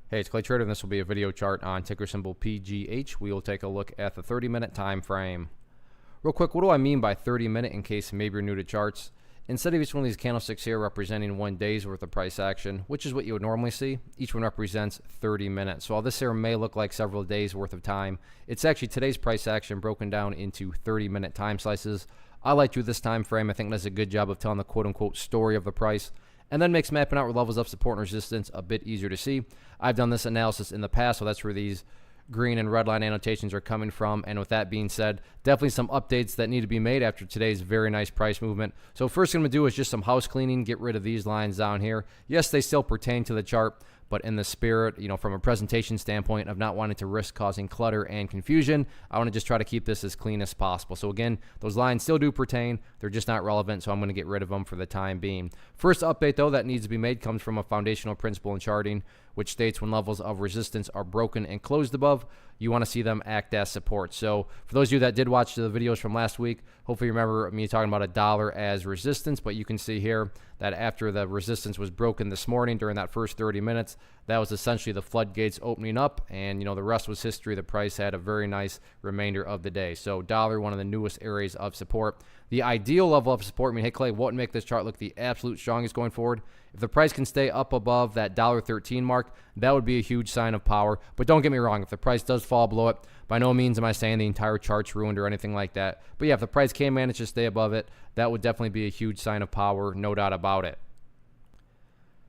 Hey, it's Clay Trader, and this will be a video chart on ticker symbol PGH. We will take a look at the 30-minute time frame. Real quick, what do I mean by 30-minute in case maybe you're new to charts? Instead of each one of these candlesticks here representing 1 day's worth of price action, which is what you would normally see, each one represents 30 minutes. So while this here may look like several days worth of time, it's actually today's price action broken down into 30-minute time slices. I like to do this time frame. I think it does a good job of telling the quote-unquote story of the price, and then makes mapping out levels of support and resistance a bit easier to see. I've done this analysis in the past, so that's where these green and red line annotations are coming from. And with that being said, definitely some updates that need to be made after today's very nice price movement. So first thing I'm going to do is just some house cleaning, get rid of these lines down here. Yes, they still pertain to the chart, but in the spirit, from a presentation standpoint of not wanting to risk causing clutter and confusion, I want to just try to keep this as clean as possible. So again, those lines still do pertain. They're just not relevant, so I'm going to get rid of them for the time being. First update, though, that needs to be made comes from a foundational principle in charting, which states when levels of resistance are broken and closed above, you want to see them act as support. So for those of you that did watch the videos from last week, hopefully you remember me talking about $1 as resistance, but you can see here that after the resistance was broken this morning during that first 30 minutes, that was essentially the floodgates opening up, and the rest was history. The price had a very nice remainder of the day. So dollar, one of the newest areas of support. The ideal level of support, hey Clay, what would make this chart look the absolute strongest going forward? If the price can stay up above that $1.13 mark, that would be a huge sign of power. But don't get me wrong, if the price does fall below it, by no means am I saying the entire chart's ruined or anything like that. But yeah, if the price can manage to stay above it, that would definitely be a huge sign of power, no doubt about it.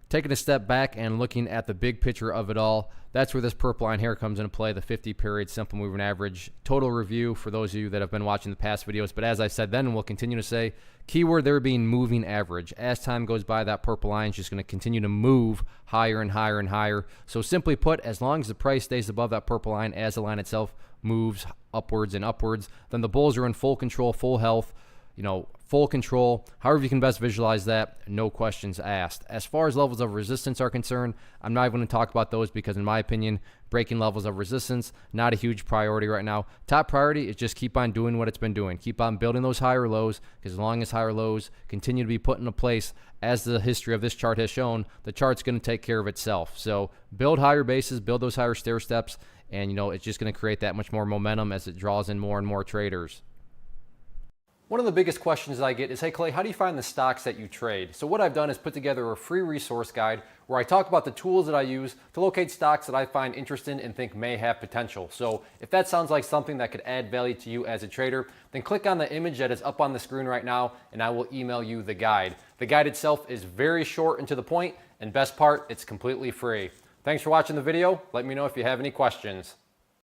Taking a step back and looking at the big picture of it all, that's where this purple line here comes into play, the 50-period simple moving average. Total review for those of you that have been watching the past videos. But as I said then, and we'll continue to say, keyword there being moving average. As time goes by, that purple line is just going to continue to move higher and higher and higher. So simply put, as long as the price stays above that purple line as the line itself moves upwards and upwards, then the bulls are in full control, full health, full control. However you can best visualize that, no questions asked. As far as levels of resistance are concerned, I'm not even going to talk about those because in my opinion, breaking levels of resistance, not a huge priority right now. Top priority is just keep on doing what it's been doing. Keep on building those higher lows, because as long as higher lows continue to be put into place, as the history of this chart has shown, the chart's going to take care of itself. So build higher bases, build those higher stair steps, and it's just going to create that much more momentum as it draws in more and more traders. One of the biggest questions I get is, hey Clay, how do you find the stocks that you trade? So what I've done is put together a free resource guide where I talk about the tools that I use to locate stocks that I find interesting and think may have potential. So if that sounds like something that could add value to you as a trader, then click on the image that is up on the screen right now and I will email you the guide. The guide itself is very short and to the point, and best part, it's completely free. Thanks for watching the video. Let me know if you have any questions.